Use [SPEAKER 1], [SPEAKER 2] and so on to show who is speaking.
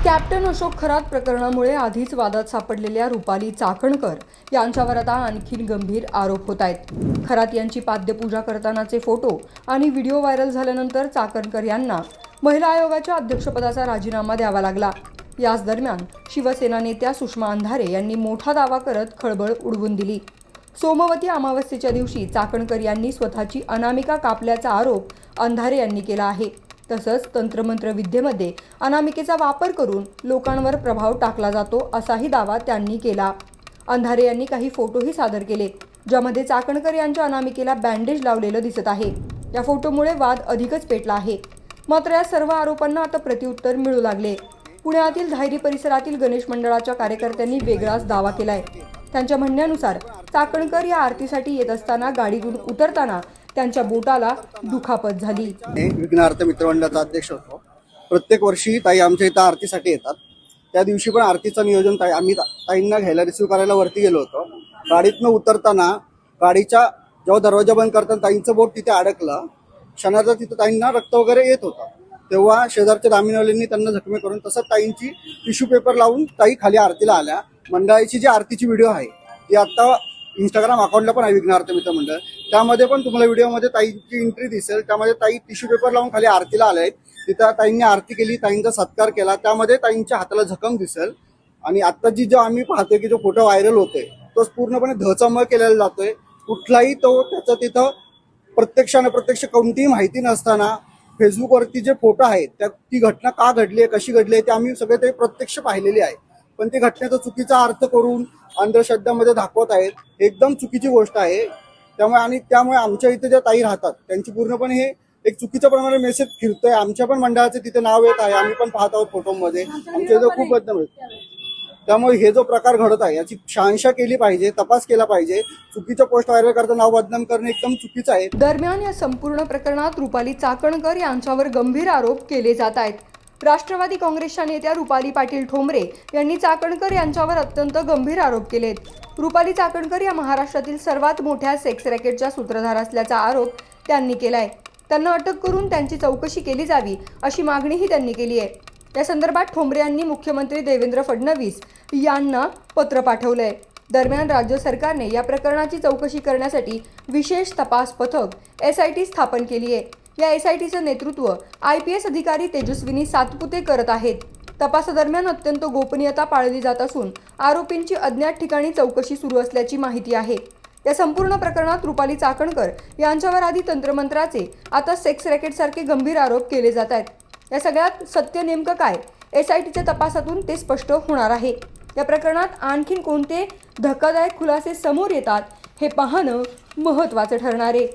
[SPEAKER 1] Captain Ashok Kharat प्रकरणामुळे आधीच वादात सापडलेल्या रुपाली चाकणकर यांच्यावर आता आणखीन गंभीर आरोप होत आहेत। खरात यांची पाद्यपूजा करतानाचे फोटो आणि व्हिडिओ व्हायरल झाल्यानंतर चाकणकर यांना महिला आयोगाच्या अध्यक्षपदाचा राजीनामा द्यावा लागला। याच दरम्यान शिवसेना नेत्या सुषमा अंधारे यांनी मोठा दावा करत खळबळ उडवून दिली। सोमवती अमावस्येच्या दिवशी चाकणकर यांनी स्वतःची अनामिका कापल्याचा आरोप अंधारे यांनी केला आहे। तसंच तंत्रमंत्र विद्येमध्ये अनामिकेचा वापर करून लोकांवर प्रभाव टाकला जातो असाही दावा त्यांनी केला। अंधारे यांनी काही फोटोही सादर केले, ज्यामध्ये चाकणकर यांच्या अनामिकेला बँडेज लावलेलं दिसत आहे। या फोटोमुळे वाद अधिकच पेटला आहे। मात्र या सर्व आरोपांना आता प्रत्युत्तर मिळू लागले। पुण्यातील धायरी परिसरातील गणेश मंडळाच्या कार्यकर्त्यांनी वेगळाच दावा केलाय। त्यांच्या म्हणण्यानुसार चाकणकर या आरतीसाठी येत असताना गाडीतून उतरताना त्यांच्या बोटाला दुखापत झाली।
[SPEAKER 2] विघ्नार्थ मित्रमंडळाचा अध्यक्ष होतो। प्रत्येक वर्षी ताई आमच्या इथं आरतीसाठी येतात। त्या दिवशी पण आरतीचं नियोजन आम्ही ताईंना घ्यायला रिसीव्ह करायला वरती गेलो होतो। गाडीतनं उतरताना गाडीच्या जेव्हा दरवाजा बंद करताना ताईंचं बोट तिथे अडकलं। क्षणाचा तिथं ताईंना रक्त वगैरे येत होतं। तेव्हा शेजारच्या दामिनवाल्यांनी त्यांना जखमी करून तसंच ताईंची टिश्यू पेपर लावून ताई खाली आरतीला आल्या। मंडळाची जी आरतीची व्हिडिओ आहे ती आता इंस्टाग्राम अकाउंटला पण आहे विघ्नार्थ मित्र मंडळ। त्यामध्ये पण तुम्हाला व्हिडिओमध्ये ताईंची एंट्री दिसेल। त्यामध्ये ताई टिश्यू पेपर लावून खाली आरतीला आले। तिथं ताईंनी आरती केली, ताईंचा सत्कार केला। त्यामध्ये ताईंच्या हाताला जखम दिसेल। आणि आता जो आम्ही पाहतोय की जो फोटो व्हायरल होतोय तो पूर्णपणे धचामळ केलेला जातोय। कुठलाही तो त्याचं तिथं प्रत्यक्ष कोणतीही माहिती नसताना फेसबुकवरती जे फोटो आहेत त्या ती घटना का घडली आहे, कशी घडली आहे ते आम्ही सगळे ते प्रत्यक्ष पाहिलेली आहे। पण ती घटनेचा चुकीचा अर्थ करून अंधश्रद्धामध्ये दाखवत आहेत, एकदम चुकीची गोष्ट आहे। त्यामुळे आमच्या इथे ज्या ताई राहतात त्यांची पूर्णपणे हे एक चुकीच्या प्रमाणे मेसेज फिरतोय। आमच्या पण मंडळाचे तिथे नाव येत आहे, आम्ही पण पाहत आहोत फोटोमध्ये। आमच्या इथे खूप बदनाम होत। त्यामुळे हे जो प्रकार घडत आहे याची शहानिशा केली पाहिजे, तपास केला पाहिजे। चुकीचं पोस्ट व्हायरल करता नाव बदनाम करणे एकदम चुकीचं आहे।
[SPEAKER 1] दरम्यान या संपूर्ण प्रकरणात रुपाली चाकणकर यांच्यावर गंभीर आरोप केले जात आहेत। राष्ट्रवादी काँग्रेसच्या नेत्या रुपाली पाटील ठोंबरे यांनी चाकणकर यांच्यावर अत्यंत गंभीर आरोप केलेत। रुपाली चाकणकर या महाराष्ट्रातील सर्वात मोठ्या सेक्स रॅकेटच्या सूत्रधार असल्याचा आरोप त्यांनी केलाय। त्यांना अटक करून त्यांची चौकशी केली जावी अशी मागणीही त्यांनी केली आहे। या संदर्भात ठोंबरे यांनी मुख्यमंत्री देवेंद्र फडणवीस यांना पत्र पाठवलंय। दरम्यान राज्य सरकारने या प्रकरणाची चौकशी करण्यासाठी विशेष तपास पथक SIT स्थापन केली आहे। या SITचं नेतृत्व IPS अधिकारी तेजस्विनी सातपुते करत आहेत। तपासादरम्यान अत्यंत गोपनीयता पाळली जात असून आरोपींची अज्ञात ठिकाणी चौकशी सुरू असल्याची माहिती आहे। या संपूर्ण प्रकरणात रुपाली चाकणकर यांच्यावर आधी तंत्रमंत्राचे आता सेक्स रॅकेटसारखे गंभीर आरोप केले जात आहेत। या सगळ्यात सत्य नेमकं काय SITच्या तपासातून ते स्पष्ट होणार आहे। या प्रकरणात आणखीन कोणते धक्कादायक खुलासे समोर येतात हे पाहणं महत्त्वाचं ठरणार आहे।